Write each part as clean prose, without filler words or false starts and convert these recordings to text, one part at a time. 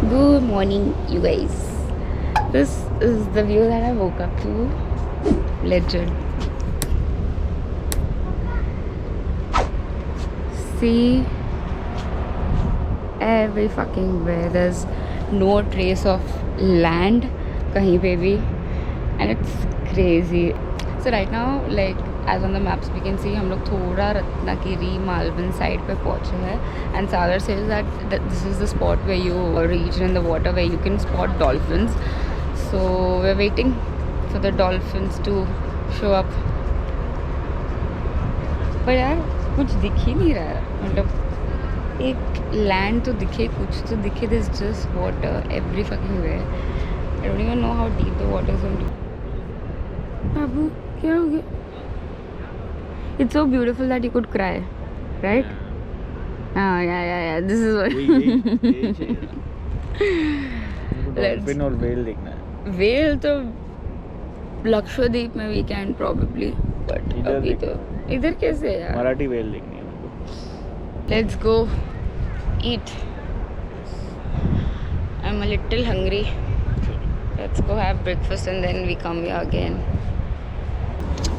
Good morning, you guys. This is the view that I woke up to. Legend. See every fucking where. There's no trace of land kahin pe bhi, and it's crazy. So right now, like as on the maps we can see, हम लोग थोड़ा Ratnagiri Malvan side पे पहुँचे हैं. And Sagar says that this is the spot where you reach in the water where you can spot dolphins. So we're waiting for the dolphins to show up. पर यार कुछ दिख ही नहीं रहा है. मतलब एक लैंड तो दिखे, कुछ तो दिखे. There's just water every fucking where. I don't even know how deep the water is going to. बाबू क्या हो गया? It's so beautiful that you could cry, right? Yeah. This is what. Dolphin और whale देखना है. Whale तो लक्षद्वीप में we can probably, but इधर अभी तो इधर कैसे है यार? मराठी व्हेल देखनी है मेरे Let's go eat. I'm a little hungry. Let's go have breakfast and then we come here again.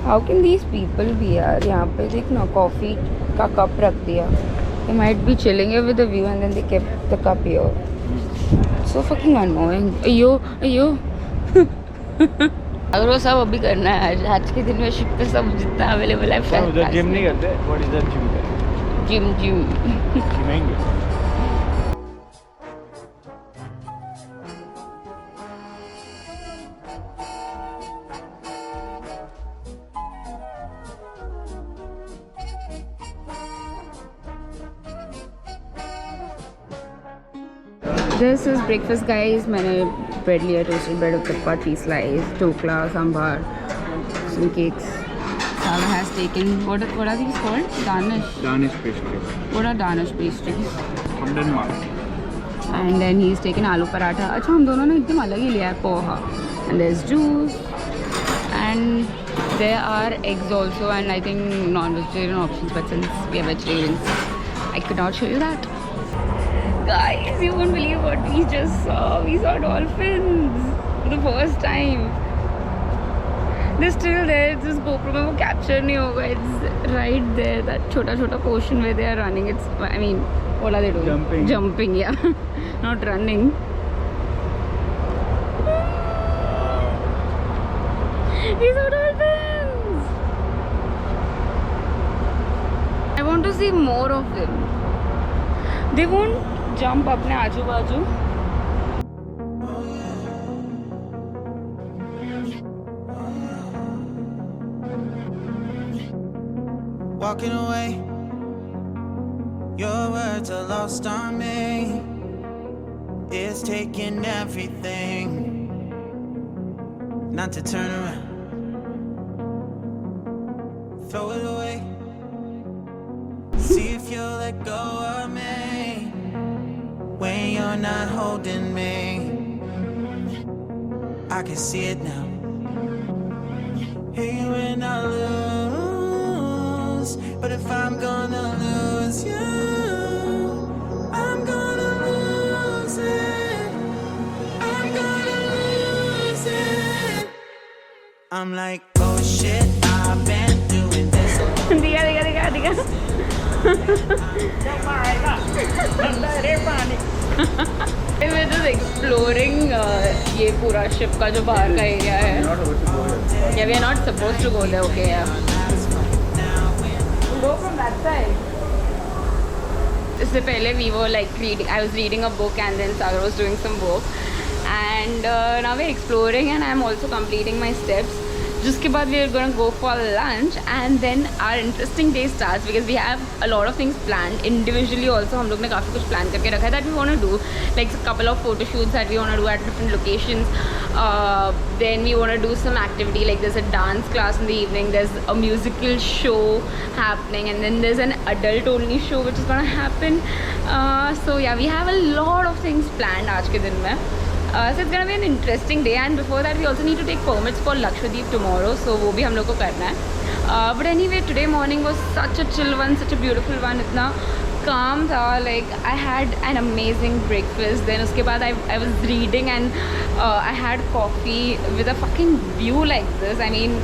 How can these people be यार? यहाँ पे देख ना, कॉफ़ी का कप रख दिया. They might be chilling here with the view and then they kept the cup here. So fucking annoying. अयो अगर वो सब अभी करना है आज के दिन में शिप पे सब जितना अवेलेबल है. को. उधर जिम नहीं करते. व्हाट इज दैट जिम करते? Gym जिमेंगे. This is breakfast guys. मैंने bread लिया, toasted bread with chapati slice, dhokla, sambar, some cakes. Saga has taken what are these called? Danish pastries. What are Danish pastries? From Denmark. And then he's taken aloo paratha. अच्छा हम दोनों ने एकदम अलग ही लिया है. Poha. And there's juice. And there are eggs also, and I think non-vegetarian options. But since we are vegetarians, I could not show you that. Guys, you won't believe what we just saw. We saw dolphins for the first time. They're still there. This GoPro में वो capture नहीं होगा. It's right there. That छोटा portion where they are running. It's, I mean, what are they doing? Jumping, yeah. Not running. These are dolphins. I want to see more of them. They won't jump अपने आजू बाजू. Walking away, your words are lost on me. It's taking everything not to turn around, throw it away. See if you'll let go of me when you're not holding me. I can see it now. Hey, when I lose, but if I'm gonna lose you, I'm gonna lose it. I'm gonna lose it. I'm like, oh shit, I've been doing this. दिखा. We're just exploring ये पूरा ship का जो बाहर का area है. Yeah, we are not supposed to go there. Okay, yeah. We'll go from that side. इससे पहले we were like reading. I was reading a book and then Sagar was doing some work. And now we're exploring and I'm also completing my steps. जिसके बाद we are going to go for lunch and then our interesting day starts because we have a lot of things planned individually also. हम लोग ने काफ़ी कुछ plan करके रखा है that we want to do, like a couple of photo shoots that we want to do at different locations. Then we want to do some activity, like there's a dance class in the evening, there's a musical show happening, and then there's an adult only show which is going to happen. So yeah, we have a lot of things planned आज के दिन में. So it's gonna be an interesting day, and before that we also need to take permits for Lakshadweep tomorrow, so वो भी हम लोग को करना है. But anyway, today morning was such a chill one, such a beautiful one. इतना calm था. Like I had an amazing breakfast. Then उसके बाद I was reading and I had coffee with a fucking view like this. I mean,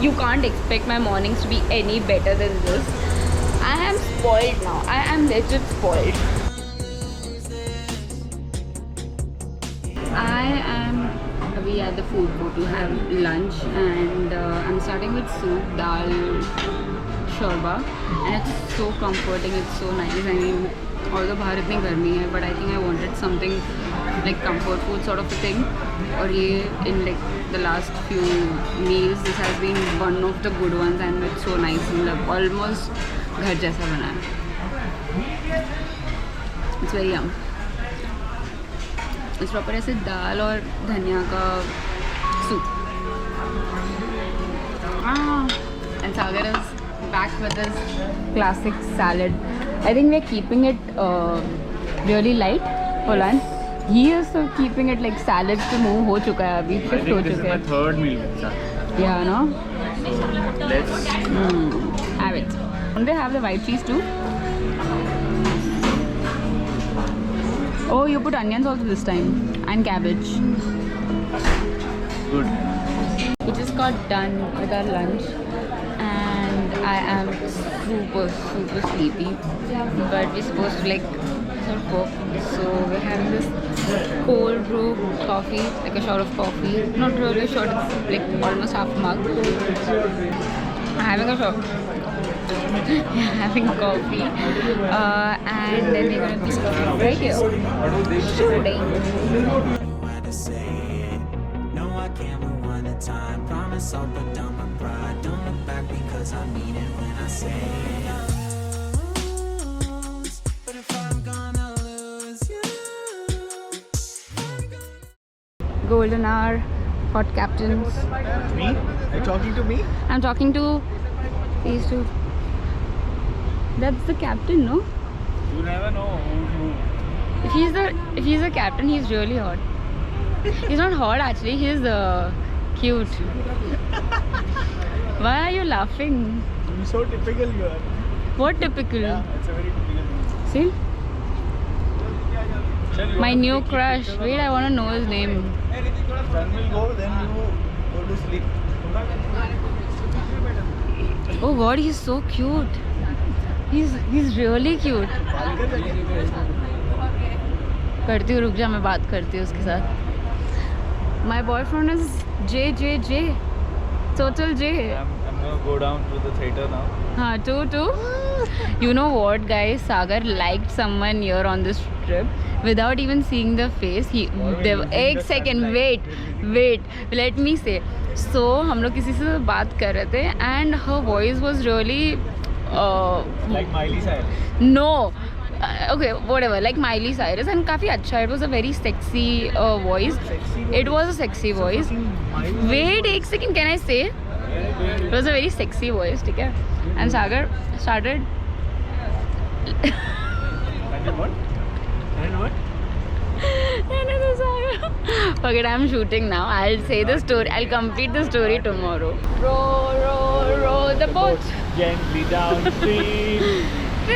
you can't expect my mornings to be any better than this. I am spoiled now. I am legit spoiled. I am we at the food court to have lunch, and I'm starting with soup, dal, shorba, and it's so comforting. It's so nice. I mean, although बाहर इतनी गर्मी है, but I think I wanted something like comfort food sort of a thing. और ये in like the last few meals, this has been one of the good ones, and it's so nice. मतलब almost घर जैसा बना है. It's very yum. इस proper ऐसे दाल और धनिया का soup. And Sagar is back with his classic salad. I think we're keeping it really light for lunch. He is so keeping it like salad to move हो चुका है अभी. I Shift think हो this is चुका my है. third meal with salad. Yeah, no? Let's Have it. And they have the white cheese too. Oh, you put onions also this time and cabbage. good. We just got done with our lunch and I am super sleepy, but we're supposed to like sort of cook, so we're having this cold brew coffee, like a shot of coffee, not really a shot, it's like almost half a mug. I'm having a shot. Having coffee, and then we're gonna be right here shooting. Had to say it. No, I can't move one at a time. Promise I'll put down my pride. Don't look back because I mean it when I say it. But if I'm gonna lose you, Golden hour, hot captains. Me? Are you talking to me? I'm talking to these two. That's the captain, no? You never know who. If he's the captain, he's really hot. He's not hot actually. He's cute. Why are you laughing? You're so typical you are. What typical? Yeah, it's a very typical thing. See? Chal, you My wanna new pick crush. it? Wait, I want to know his name. Sun will go, then you go to sleep. Oh God, he's so cute. He's really cute. करती हूँ, रुक जा, मैं बात करती हूँ उसके साथ. My boyfriend is J. Total J. I'm gonna go down to the theater now. हाँ, two. You know what, guys? Sagar liked someone here on this trip without even seeing the face. एक second, wait. Let me say. So हम लोग किसी से बात कर रहे थे and her voice was really Like Miley Cyrus. no. Okay, whatever, like Miley Cyrus, and काफ़ी अच्छा. It was a very sexy voice. It was a sexy voice. Wait, एक second, can I say? It was a very sexy voice, ठीक है? And Sagar started. And what? No, Sagar. Forget, I'm shooting now. I'll say the story. I'll complete the story tomorrow. Row the boat. Gently downstream. No.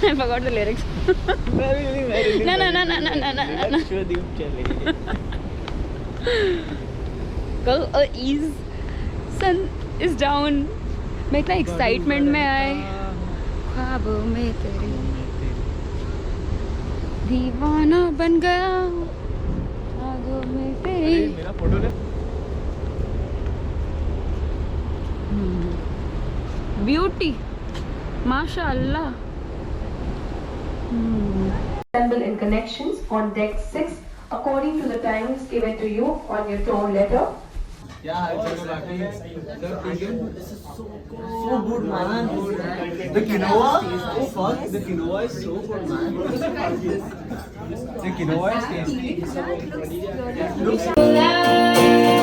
I forgot the lyrics. Merrily. No. Lakshadweep chale. Go ease. Sun is down. मैं इतना excitement में आए. ख्वाबों में तेरे दीवाना बन गया. ख्वाबों में तेरी. मेरा फोटो ले. ब्यूटी. माशाअल्लाह. Assemble in connections on deck 6 according to the timings given to you on your tone letter. So good, man. The quinoa, oh fuck, the quinoa is so good, man. The quinoa is tasty. Love.